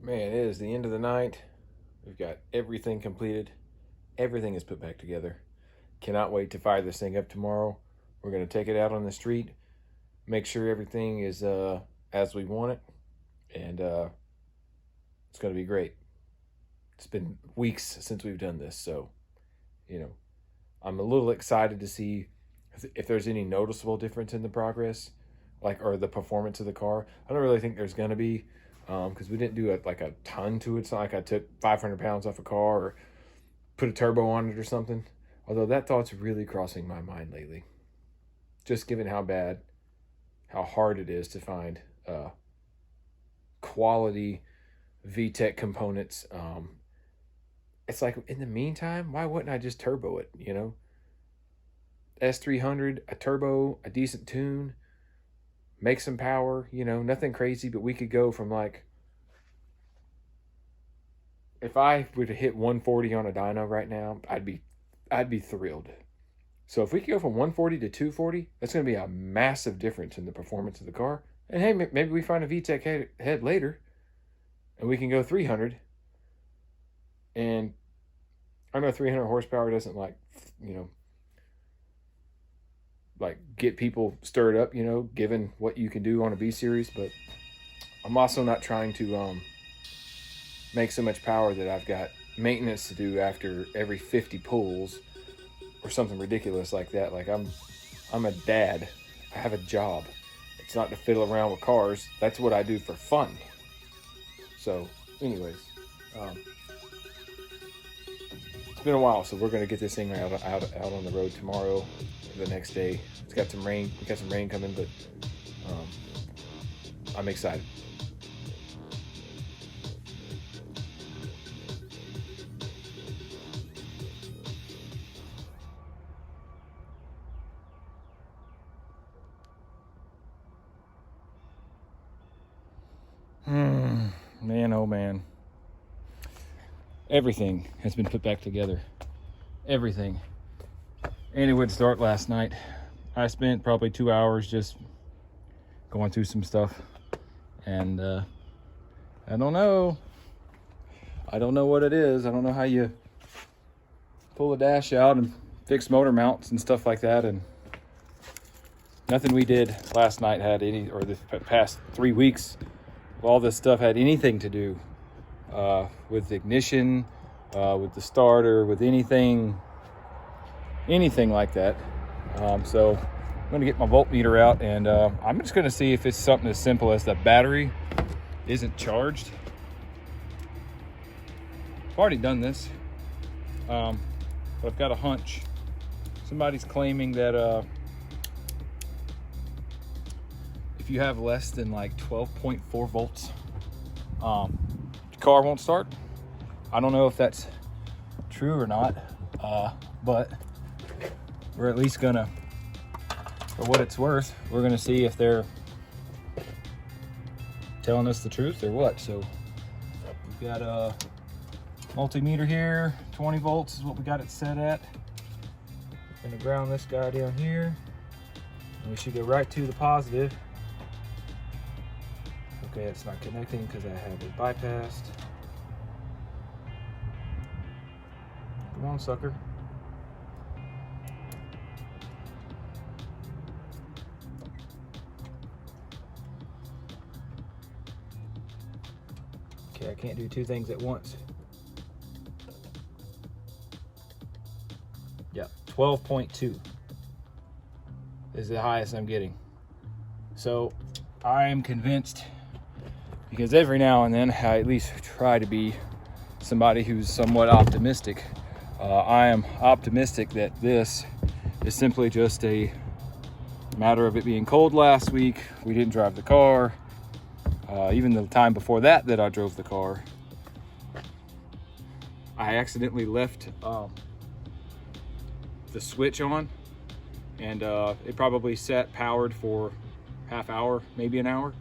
Man, it is the end of the night. We've got everything completed. Everything is put back together. Cannot wait to fire this thing up tomorrow. We're going to take it out on the street, make sure everything is as we want it, and it's going to be great. It's been weeks since we've done this, so, I'm a little excited to see if there's any noticeable difference in the progress, or the performance of the car. I don't really think there's going to be, because we didn't do a ton to it. It's not like I took 500 pounds off a car or put a turbo on it or something. Although that thought's really crossing my mind lately. Just given how hard it is to find quality VTEC components. It's like, in the meantime, why wouldn't I just turbo it, S300, a turbo, a decent tune, make some power, nothing crazy, but we could go from if I were to hit 140 on a dyno right now, I'd be thrilled. So if we could go from 140 to 240, that's going to be a massive difference in the performance of the car. And hey, maybe we find a VTEC head later, and we can go 300. And I know 300 horsepower doesn't get people stirred up, given what you can do on a B series, but I'm also not trying to make so much power that I've got maintenance to do after every 50 pulls or something ridiculous like that. Like I'm a dad. I have a job. It's not to fiddle around with cars. That's what I do for fun. So anyways, it's been a while, so we're going to get this thing out on the road tomorrow or the next day. It's got some rain. We got some rain coming, but I'm excited. Man, oh man. Everything has been put back together. Everything. And it would start last night. I spent probably 2 hours just going through some stuff. And I don't know. I don't know what it is. I don't know how you pull the dash out and fix motor mounts and stuff like that. And nothing we did last night had any, or the past 3 weeks, all this stuff had anything to do with ignition, with the starter, with anything like that. So I'm going to get my voltmeter out, and I'm just going to see if it's something as simple as the battery isn't charged. I've already done this, but I've got a hunch. Somebody's claiming that if you have less than 12.4 volts, the car won't start. I don't know if that's true or not, but we're at least gonna, for what it's worth, we're gonna see if they're telling us the truth or what. So we've got a multimeter here, 20 volts is what we got it set at. We're gonna ground this guy down here, and we should go right to the positive. Okay, it's not connecting because I have it bypassed. Come on, sucker. Okay, I can't do two things at once. Yeah, 12.2 is the highest I'm getting. So I am convinced, because every now and then I at least try to be somebody who's somewhat optimistic. I am optimistic that this is simply just a matter of it being cold last week. We didn't drive the car. Even the time before that I drove the car, I accidentally left the switch on, and it probably sat powered for half hour, maybe an hour.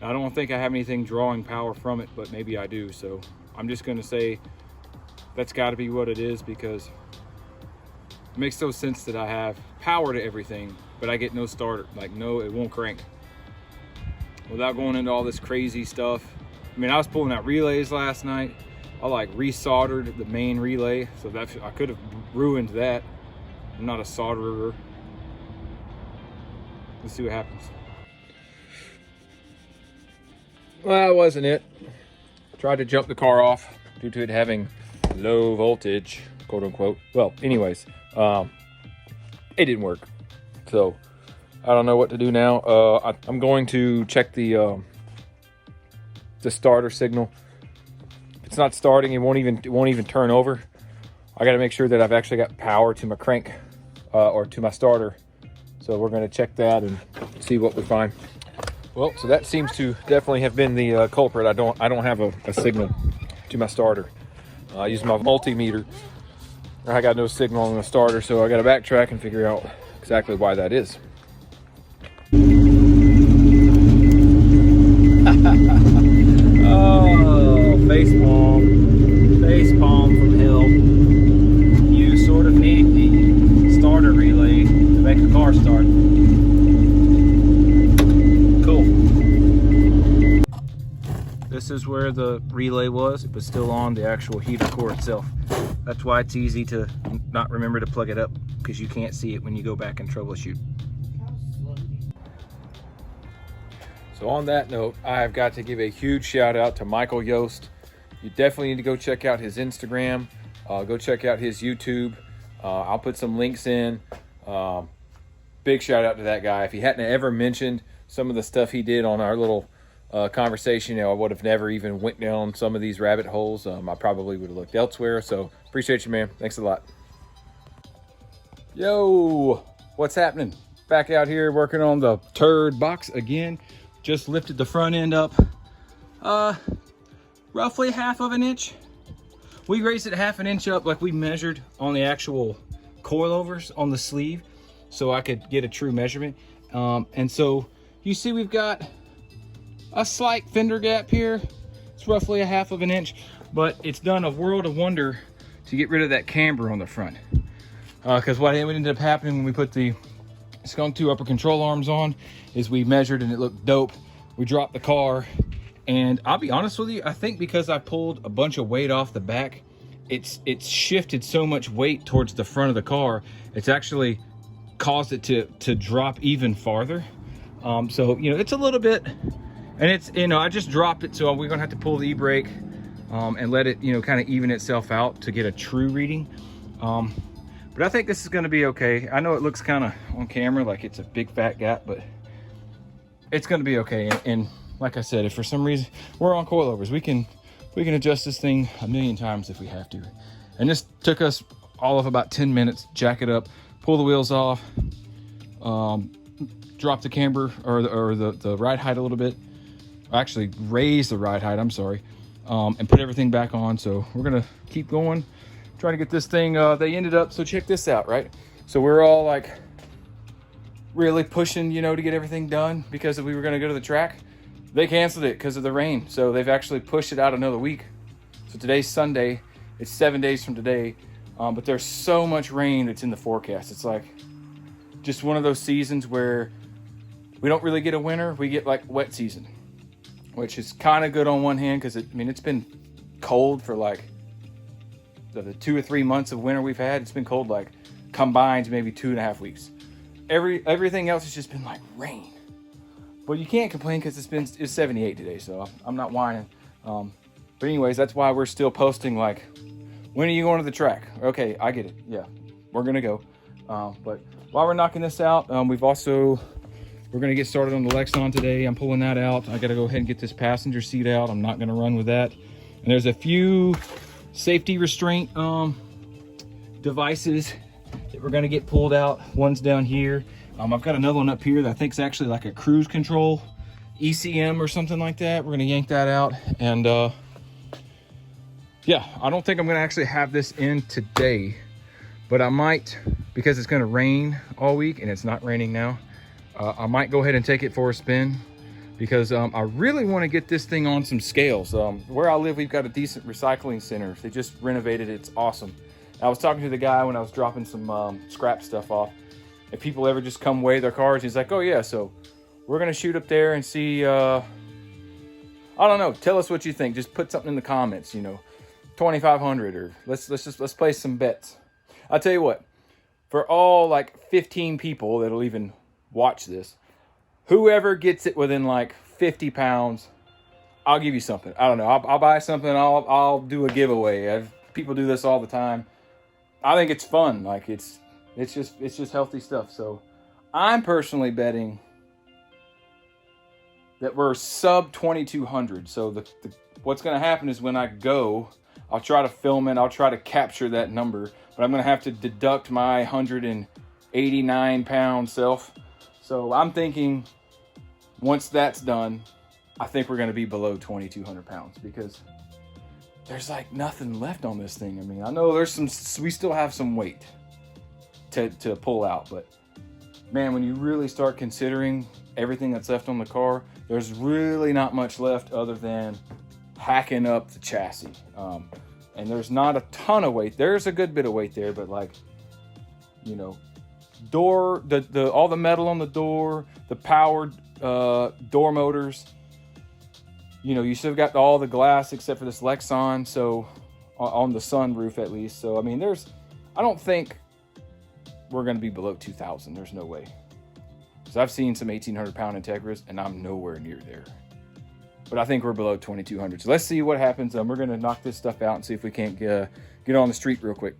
I don't think I have anything drawing power from it, but maybe I do. So I'm just going to say that's got to be what it is, because it makes no sense that I have power to everything, but I get no starter. No, it won't crank. Without going into all this crazy stuff, I mean, I was pulling out relays last night. I like resoldered the main relay, so that I could have ruined that. I'm not a solderer. Let's see what happens. Well, that wasn't it. Tried to jump the car off due to it having low voltage, quote unquote. Well, anyways, it didn't work. So I don't know what to do now. I'm going to check the starter signal. If it's not starting, it won't even turn over. I got to make sure that I've actually got power to my crank or to my starter. So we're going to check that and see what we find. Well, so that seems to definitely have been the culprit. I don't have a signal to my starter. I use my multimeter. I got no signal on the starter, so I got to backtrack and figure out exactly why that is. Oh, face palm from hell. You sort of need the starter relay to make the car start. Cool. This is where the relay was. It was still on the actual heater core itself. That's why it's easy to not remember to plug it up, because you can't see it when you go back and troubleshoot. So on that note, I've got to give a huge shout out to Micheal Yost. You definitely need to go check out his Instagram. Go check out his YouTube. I'll put some links in. Big shout out to that guy. If he hadn't ever mentioned some of the stuff he did on our little conversation, I would have never even went down some of these rabbit holes. I probably would have looked elsewhere. So appreciate you, man. Thanks a lot. Yo, what's happening? Back out here working on the turd box again. Just lifted the front end up roughly 1/2 inch. We raised it 1/2 inch up like we measured on the actual coilovers on the sleeve, so I could get a true measurement. And so you see we've got a slight fender gap here. It's roughly 1/2 inch, but it's done a world of wonder to get rid of that camber on the front. Because what ended up happening when we put the Skunk 2 upper control arms on is we measured and it looked dope. We dropped the car, and I'll be honest with you, I think because I pulled a bunch of weight off the back, it's shifted so much weight towards the front of the car, it's actually caused it to drop even farther. So it's a little bit, and it's I just dropped it, so we're gonna have to pull the e-brake and let it kind of even itself out to get a true reading. But I think this is going to be okay. I know it looks kind of on camera like it's a big fat gap, but it's going to be okay. And like I said, if for some reason we're on coilovers, we can adjust this thing 1,000,000 times if we have to. And this took us all of about 10 minutes. Jack it up, pull the wheels off, drop the camber or the ride height a little bit. Actually, raise the ride height. I'm sorry, and put everything back on. So we're gonna keep going. Trying to get this thing, they ended up, so check this out, right? So we're all like really pushing, to get everything done because we were gonna go to the track. They canceled it because of the rain. So they've actually pushed it out another week. So today's Sunday, it's 7 days from today. But there's so much rain that's in the forecast. It's like just one of those seasons where we don't really get a winter, we get like wet season, which is kind of good on one hand because it's been cold for like the 2 or 3 months of winter we've had. It's been cold like combined maybe 2.5 weeks. Everything else has just been like rain. But you can't complain because it's 78 today, so I'm not whining. But anyways, that's why we're still posting like, when are you going to the track? Okay, I get it. Yeah, we're gonna go. But while we're knocking this out, we're gonna get started on the Lexon today. I'm pulling that out. I gotta go ahead and get this passenger seat out. I'm not gonna run with that. And there's a few safety restraint devices that we're going to get pulled out. One's down here. I've got another one up here that I think is actually like a cruise control ECM or something like that. We're going to yank that out. And yeah, I don't think I'm going to actually have this in today, but I might, because it's going to rain all week and it's not raining now. I might go ahead and take it for a spin, because I really want to get this thing on some scales. Where I live, we've got a decent recycling center. They just renovated it. It's awesome. I was talking to the guy when I was dropping some scrap stuff off. If people ever just come weigh their cars, he's like, oh yeah, so we're going to shoot up there and see I don't know. Tell us what you think. Just put something in the comments, you know, 2,500, or let's place some bets. I'll tell you what, for all like 15 people that'll even watch this, whoever gets it within like 50 pounds, I'll give you something. I don't know. I'll buy something. I'll do a giveaway. People do this all the time. I think it's fun. Like it's just healthy stuff. So I'm personally betting that we're sub 2,200. So what's going to happen is when I go, I'll try to film it. I'll try to capture that number, but I'm going to have to deduct my 189 pound self. So I'm thinking once that's done, I think we're going to be below 2,200 pounds, because there's like nothing left on this thing. I mean, I know we still have some weight to pull out, but man, when you really start considering everything that's left on the car, there's really not much left other than hacking up the chassis. And there's not a ton of weight. There's a good bit of weight there, but like, you know, all the metal on the door, the powered door motors, you know, you still got all the glass except for this Lexan, so on the sunroof at least. So I mean, I don't think we're going to be below 2,000. There's no way. Because I've seen some 1,800 pound Integras and I'm nowhere near there. But I think we're below 2,200. So let's see what happens. We're going to knock this stuff out and see if we can't get on the street real quick.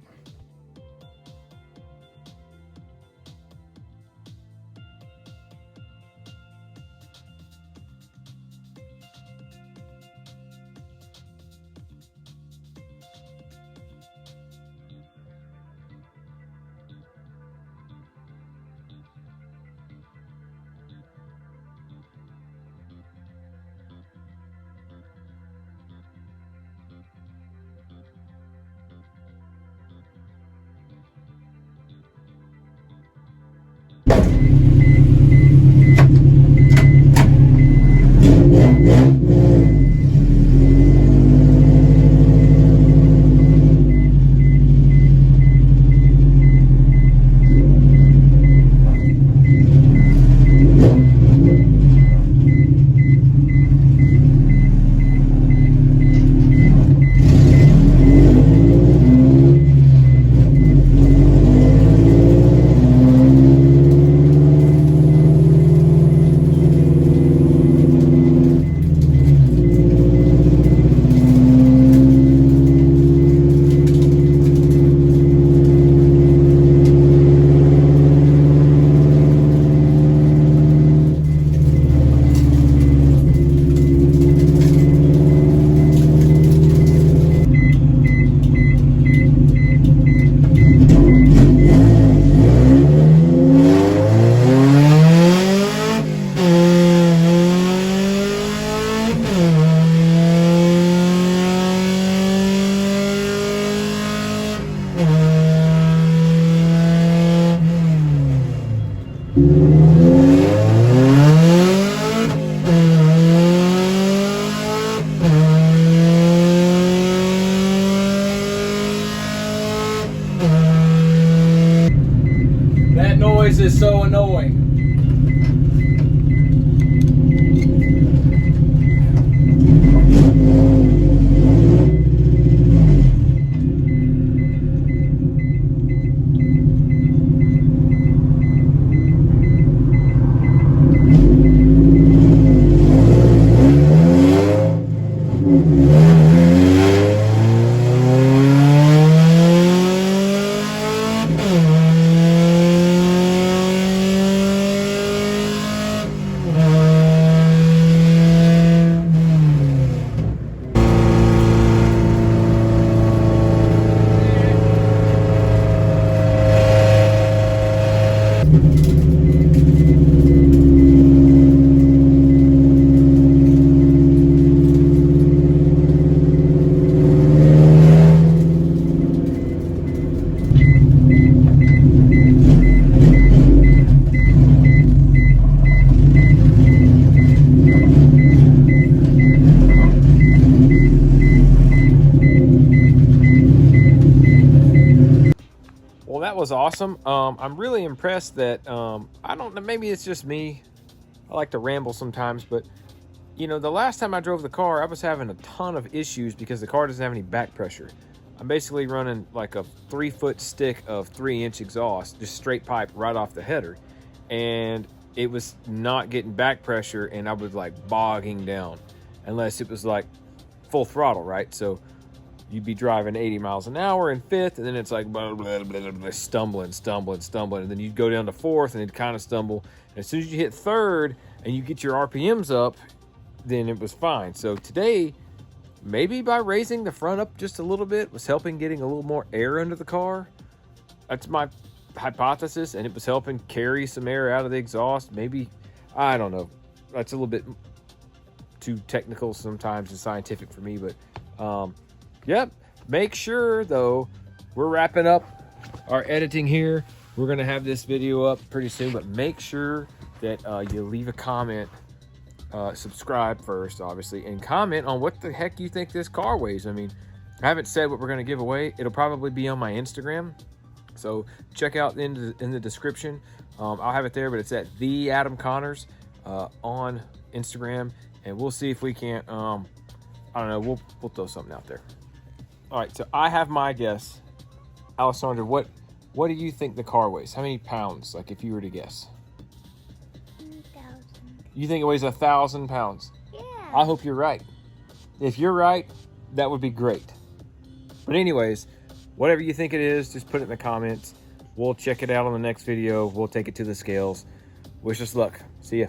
That noise is so annoying. That was awesome. I'm really impressed that I don't know, maybe it's just me. I like to ramble sometimes, but you know, the last time I drove the car, I was having a ton of issues because the car doesn't have any back pressure. I'm basically running like a 3-foot stick of 3-inch exhaust, just straight pipe right off the header. And it was not getting back pressure, and I was like bogging down unless it was like full throttle, right? So you'd be driving 80 miles an hour in 5th, and then it's like blah, blah, blah, blah, stumbling. And then you'd go down to 4th, and it'd kind of stumble. And as soon as you hit 3rd and you get your RPMs up, then it was fine. So today, maybe by raising the front up just a little bit was helping getting a little more air under the car. That's my hypothesis, and it was helping carry some air out of the exhaust. Maybe, I don't know. That's a little bit too technical sometimes and scientific for me, but yep. Make sure though, we're wrapping up our editing here. We're gonna have this video up pretty soon, but make sure that you leave a comment. Subscribe first, obviously, and comment on what the heck you think this car weighs. I mean, I haven't said what we're going to give away. It'll probably be on my Instagram, so check out in the description. I'll have it there, but it's at the Adam Connors on Instagram, and we'll see if we can't. I don't know. We'll throw something out there. All right, so I have my guess. Alessandra, what do you think the car weighs? How many pounds? Like, if you were to guess. You think it weighs 1,000 pounds? Yeah. I hope you're right. If you're right, that would be great. But anyways, whatever you think it is, just put it in the comments. We'll check it out on the next video. We'll take it to the scales. Wish us luck. See ya.